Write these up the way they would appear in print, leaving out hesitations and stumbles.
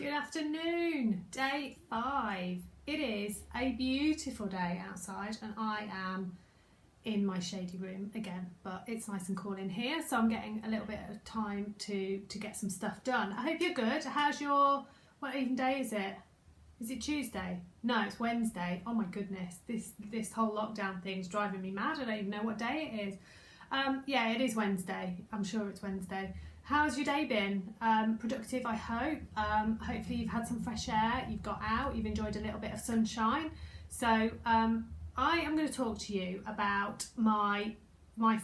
Good afternoon, day 5. It is a beautiful day outside and I am in my shady room again, but it's nice and cool in here, so I'm getting a little bit of time to get some stuff done. I hope you're good. How's your, what even day is it? Is it Tuesday? No, it's Wednesday. Oh my goodness, this whole lockdown thing's driving me mad. I don't even know what day it is. Yeah, it is Wednesday. I'm sure it's Wednesday. How's your day been? Productive, I hope. Hopefully you've had some fresh air, you've got out, you've enjoyed a little bit of sunshine. So I am going to talk to you about my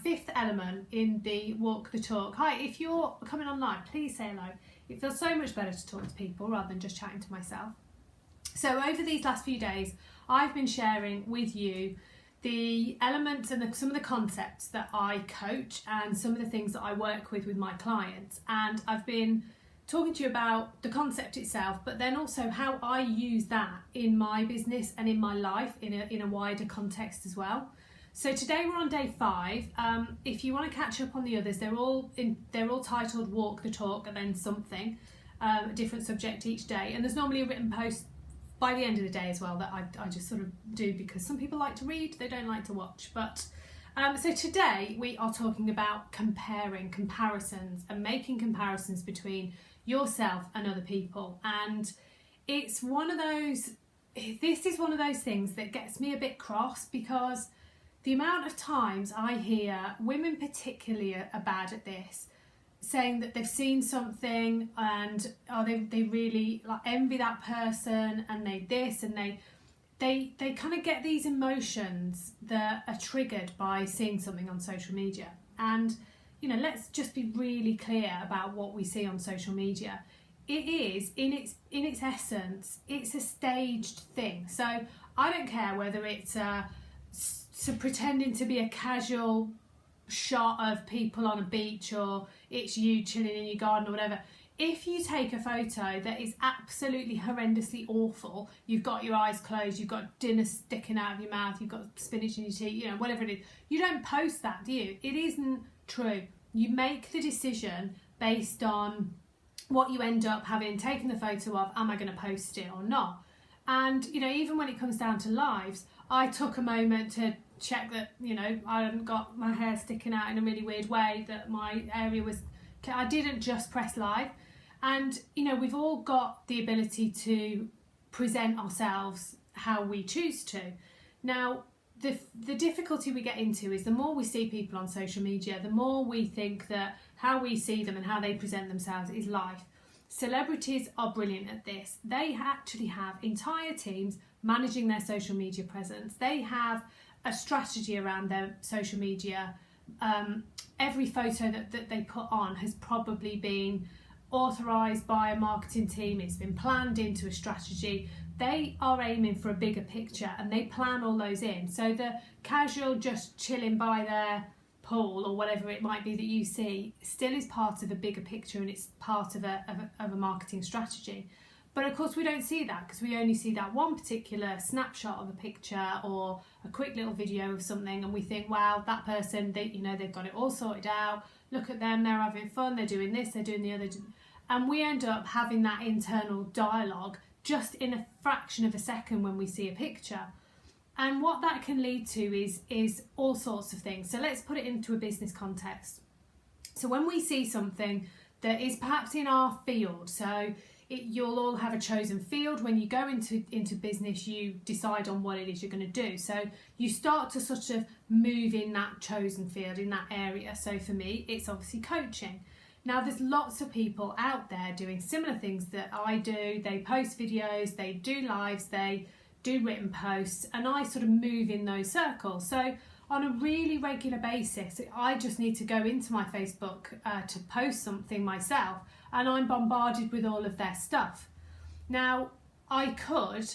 fifth element in the Walk the Talk. Hi, if you're coming online, please say hello. It feels so much better to talk to people rather than just chatting to myself. So over these last few days, I've been sharing with you the elements and some of the concepts that I coach and some of the things that I work with my clients. And I've been talking to you about the concept itself, but then also how I use that in my business and in my life in a wider context as well. So today we're on day 5. If you want to catch up on the others, they're all titled Walk the Talk and then something, a different subject each day. And there's normally a written post by the end of the day as well that I just sort of do because some people like to read, they don't like to watch. But so today we are talking about comparisons and making comparisons between yourself and other people. And this is one of those things that gets me a bit cross, because the amount of times I hear women particularly are bad at this, saying that they've seen something and they really like envy that person and they this and they kind of get these emotions that are triggered by seeing something on social media. And you know, let's just be really clear about what we see on social media. It is in its essence, it's a staged thing. So I don't care whether it's pretending to be a casual shot of people on a beach or it's you chilling in your garden or whatever. If you take a photo that is absolutely horrendously awful, you've got your eyes closed, you've got dinner sticking out of your mouth, you've got spinach in your teeth, you know, whatever it is, you don't post that, do you? It isn't true. You make the decision based on what you end up having taken the photo of. Am I going to post it or not? And you know, even when it comes down to lives, I took a moment to check that, you know, I hadn't got my hair sticking out in a really weird way, that my area was, I didn't just press live. And you know, we've all got the ability to present ourselves how we choose to. Now the difficulty we get into is the more we see people on social media, the more we think that how we see them and how they present themselves is life. Celebrities are brilliant at this. They actually have entire teams managing their social media presence. They have a strategy around their social media. Every photo that they put on has probably been authorised by a marketing team. It's been planned into a strategy. They are aiming for a bigger picture and they plan all those in. So the casual just chilling by their pool or whatever it might be that you see still is part of a bigger picture, and it's part of a marketing strategy. But of course we don't see that because we only see that one particular snapshot of a picture or a quick little video of something, and we think, wow, that person, they've got it all sorted out. Look at them, they're having fun, they're doing this, they're doing the other. And we end up having that internal dialogue just in a fraction of a second when we see a picture. And what that can lead to is all sorts of things. So let's put it into a business context. So when we see something that is perhaps in our field, so you'll all have a chosen field. When you go into business, you decide on what it is you're going to do. So you start to sort of move in that chosen field, in that area. So for me, it's obviously coaching. Now there's lots of people out there doing similar things that I do. They post videos, they do lives, they do written posts, and I sort of move in those circles. So on a really regular basis, I just need to go into my Facebook to post something myself, and I'm bombarded with all of their stuff. Now, I could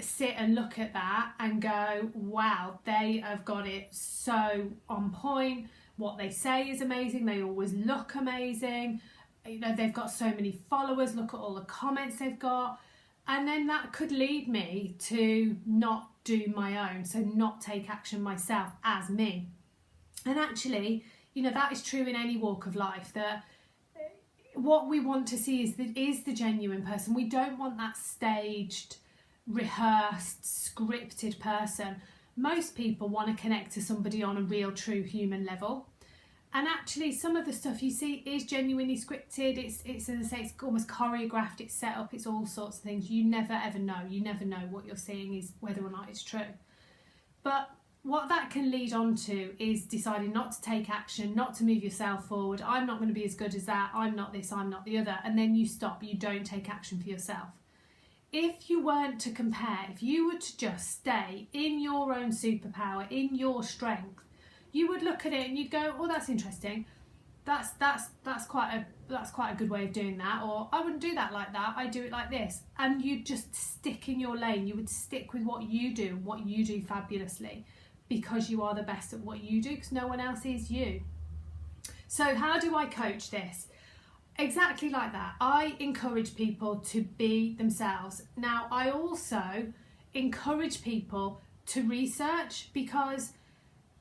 sit and look at that and go, wow, they have got it so on point. What they say is amazing. They always look amazing. You know, they've got so many followers. Look at all the comments they've got. And then that could lead me to not do my own, so not take action myself as me. And actually, you know, that is true in any walk of life, that what we want to see is the genuine person. We don't want that staged, rehearsed, scripted person. Most people want to connect to somebody on a real, true human level. And actually, some of the stuff you see is genuinely scripted. It's as I say, it's almost choreographed. It's set up. It's all sorts of things. You never ever know. You never know what you're seeing is whether or not it's true. But what that can lead on to is deciding not to take action, not to move yourself forward. I'm not going to be as good as that. I'm not this. I'm not the other. And then you stop. You don't take action for yourself. If you weren't to compare, if you were to just stay in your own superpower, in your strength, you would look at it and you'd go, oh, that's interesting. That's quite a good way of doing that. Or I wouldn't do that like that. I do it like this. And you'd just stick in your lane. You would stick with what you do fabulously, because you are the best at what you do, because no one else is you. So how do I coach this? Exactly like that. I encourage people to be themselves. Now, I also encourage people to research, because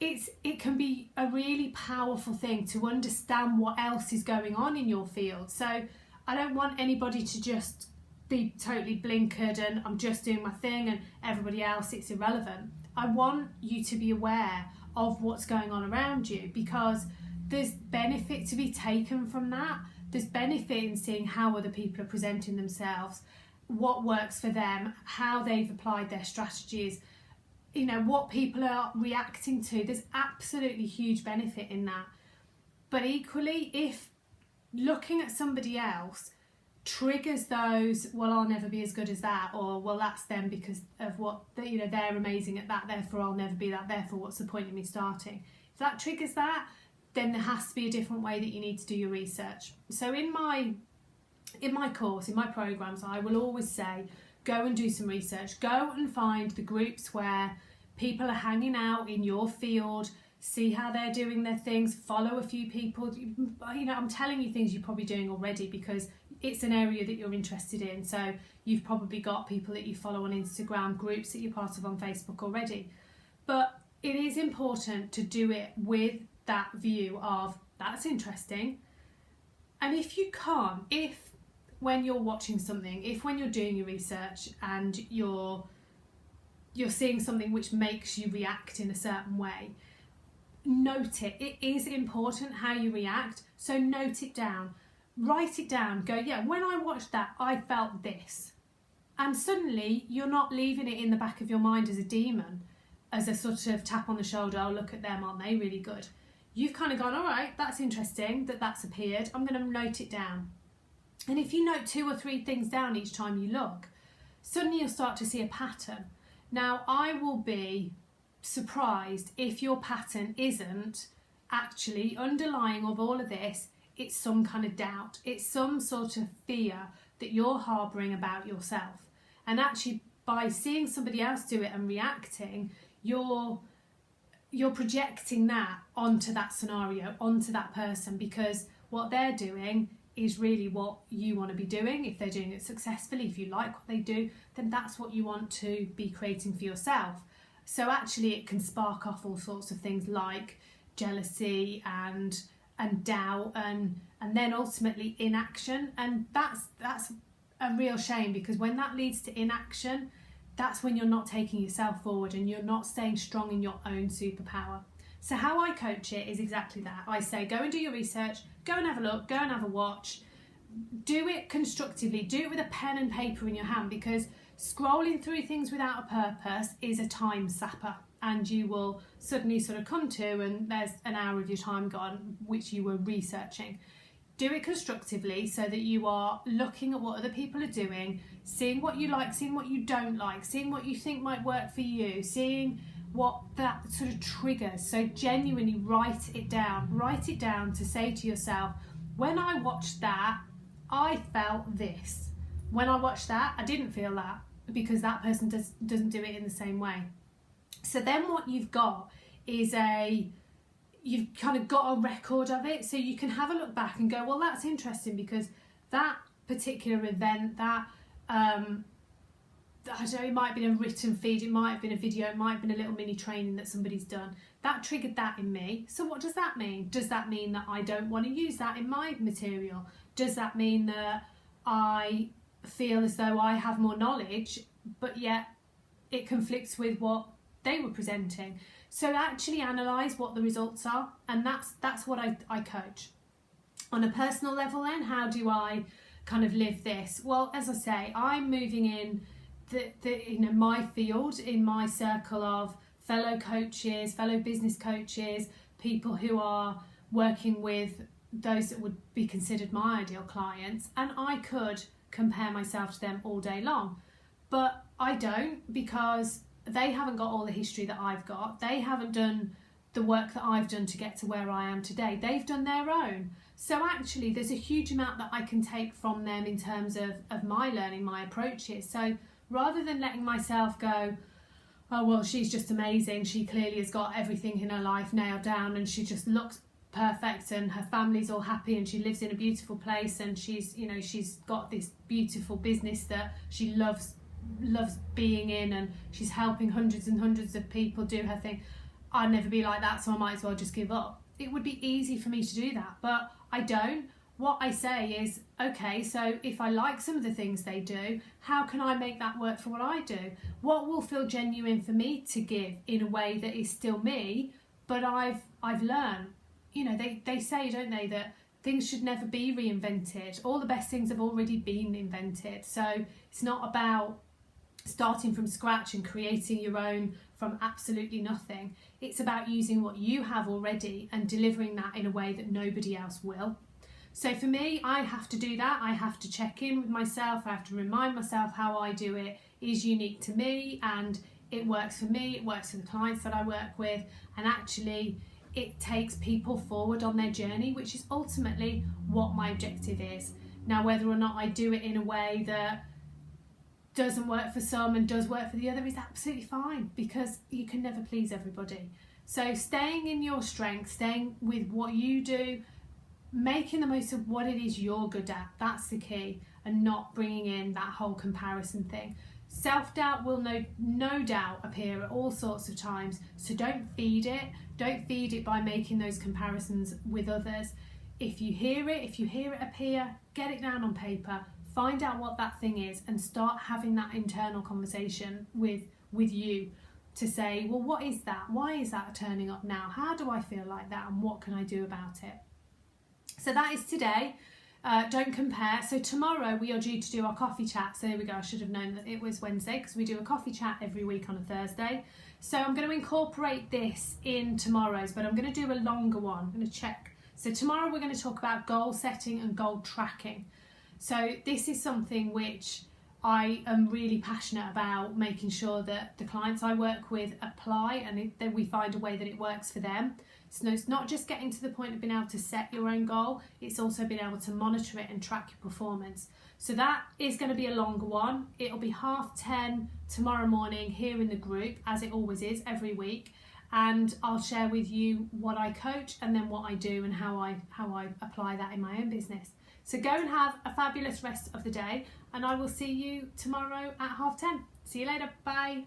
it can be a really powerful thing to understand what else is going on in your field. So I don't want anybody to just be totally blinkered and I'm just doing my thing and everybody else, it's irrelevant. I want you to be aware of what's going on around you, because there's benefit to be taken from that. There's benefit in seeing how other people are presenting themselves, what works for them, how they've applied their strategies, you know, what people are reacting to. There's absolutely huge benefit in that. But equally, if looking at somebody else triggers those, well, I'll never be as good as that, or well, that's them because of what, you know, they're amazing at that, therefore I'll never be that, therefore what's the point of me starting? If that triggers that, then there has to be a different way that you need to do your research. So in my course, in my programs, I will always say, go and do some research. Go and find the groups where people are hanging out in your field, see how they're doing their things, follow a few people. You know, I'm telling you things you're probably doing already because it's an area that you're interested in. So you've probably got people that you follow on Instagram, groups that you're part of on Facebook already. But it is important to do it with that view of, that's interesting. And if you can't, if when you're watching something, if when you're doing your research and you're seeing something which makes you react in a certain way, note it. It is important how you react, so note it down, write it down, go, yeah, when I watched that I felt this. And suddenly you're not leaving it in the back of your mind as a demon, as a sort of tap on the shoulder, oh look at them, aren't they really good? You've kind of gone, all right, that's interesting that's appeared, I'm going to note it down. And if you note 2 or 3 things down each time you look, suddenly you'll start to see a pattern. Now, I will be surprised if your pattern isn't actually underlying of all of this, it's some kind of doubt. It's some sort of fear that you're harbouring about yourself. And actually, by seeing somebody else do it and reacting, you're projecting that onto that scenario, onto that person, because what they're doing is really what you want to be doing. If they're doing it successfully, if you like what they do, then that's what you want to be creating for yourself. So actually it can spark off all sorts of things like jealousy and doubt and then ultimately inaction. And that's a real shame, because when that leads to inaction, that's when you're not taking yourself forward and you're not staying strong in your own superpower. So how I coach it is exactly that. I say, go and do your research, go and have a look, go and have a watch, do it constructively, do it with a pen and paper in your hand, because scrolling through things without a purpose is a time sapper, and you will suddenly sort of come to and there's an hour of your time gone which you were researching. Do it constructively so that you are looking at what other people are doing, seeing what you like, seeing what you don't like, seeing what you think might work for you, seeing what that sort of triggers. So genuinely write it down to say to yourself, when I watched that, I felt this. When I watched that, I didn't feel that, because that person doesn't do it in the same way. So then what you've got is you've kind of got a record of it, so you can have a look back and go, well, that's interesting, because that particular event, that I don't know, it might have been a written feed, it might have been a video, it might have been a little mini training that somebody's done. That triggered that in me. So what does that mean? Does that mean that I don't want to use that in my material? Does that mean that I feel as though I have more knowledge, but yet it conflicts with what they were presenting? So actually analyse what the results are, and that's what I coach. On a personal level then, how do I kind of live this? Well, as I say, I'm moving in my field, in my circle of fellow coaches, fellow business coaches, people who are working with those that would be considered my ideal clients, and I could compare myself to them all day long, but I don't, because they haven't got all the history that I've got. They haven't done the work that I've done to get to where I am today. They've done their own. So actually there's a huge amount that I can take from them in terms of my learning, my approaches. So rather than letting myself go, oh well, she's just amazing, she clearly has got everything in her life nailed down and she just looks perfect and her family's all happy and she lives in a beautiful place and she's got this beautiful business that she loves being in and she's helping hundreds and hundreds of people do her thing. I'd never be like that, so I might as well just give up. It would be easy for me to do that, but I don't. What I say is, okay, so if I like some of the things they do, how can I make that work for what I do? What will feel genuine for me to give in a way that is still me, but I've learned. They say, don't they, that things should never be reinvented. All the best things have already been invented. So it's not about starting from scratch and creating your own from absolutely nothing. It's about using what you have already and delivering that in a way that nobody else will. So for me, I have to do that. I have to check in with myself. I have to remind myself how I do it is unique to me and it works for me. It works for the clients that I work with, and actually it takes people forward on their journey, which is ultimately what my objective is. Now, whether or not I do it in a way that doesn't work for some and does work for the other is absolutely fine, because you can never please everybody. So staying in your strength, staying with what you do, making the most of what it is you're good at, that's the key, and not bringing in that whole comparison thing. Self-doubt will no doubt appear at all sorts of times, so don't feed it. Don't feed it by making those comparisons with others. If you hear it appear, get it down on paper, find out what that thing is and start having that internal conversation with you to say, well, what is that? Why is that turning up now? How do I feel like that, and what can I do about it? So that is today. Don't compare. So tomorrow we are due to do our coffee chat. So there we go. I should have known that it was Wednesday, because we do a coffee chat every week on a Thursday. So I'm going to incorporate this in tomorrow's, but I'm going to do a longer one. I'm going to check. So tomorrow we're going to talk about goal setting and goal tracking. So this is something which I am really passionate about, making sure that the clients I work with apply and that we find a way that it works for them. So it's not just getting to the point of being able to set your own goal, it's also being able to monitor it and track your performance. So that is going to be a longer one. It'll be 10:30 tomorrow morning here in the group, as it always is every week. And I'll share with you what I coach and then what I do and how I apply that in my own business. So go and have a fabulous rest of the day, and I will see you tomorrow at 10:30. See you later. Bye.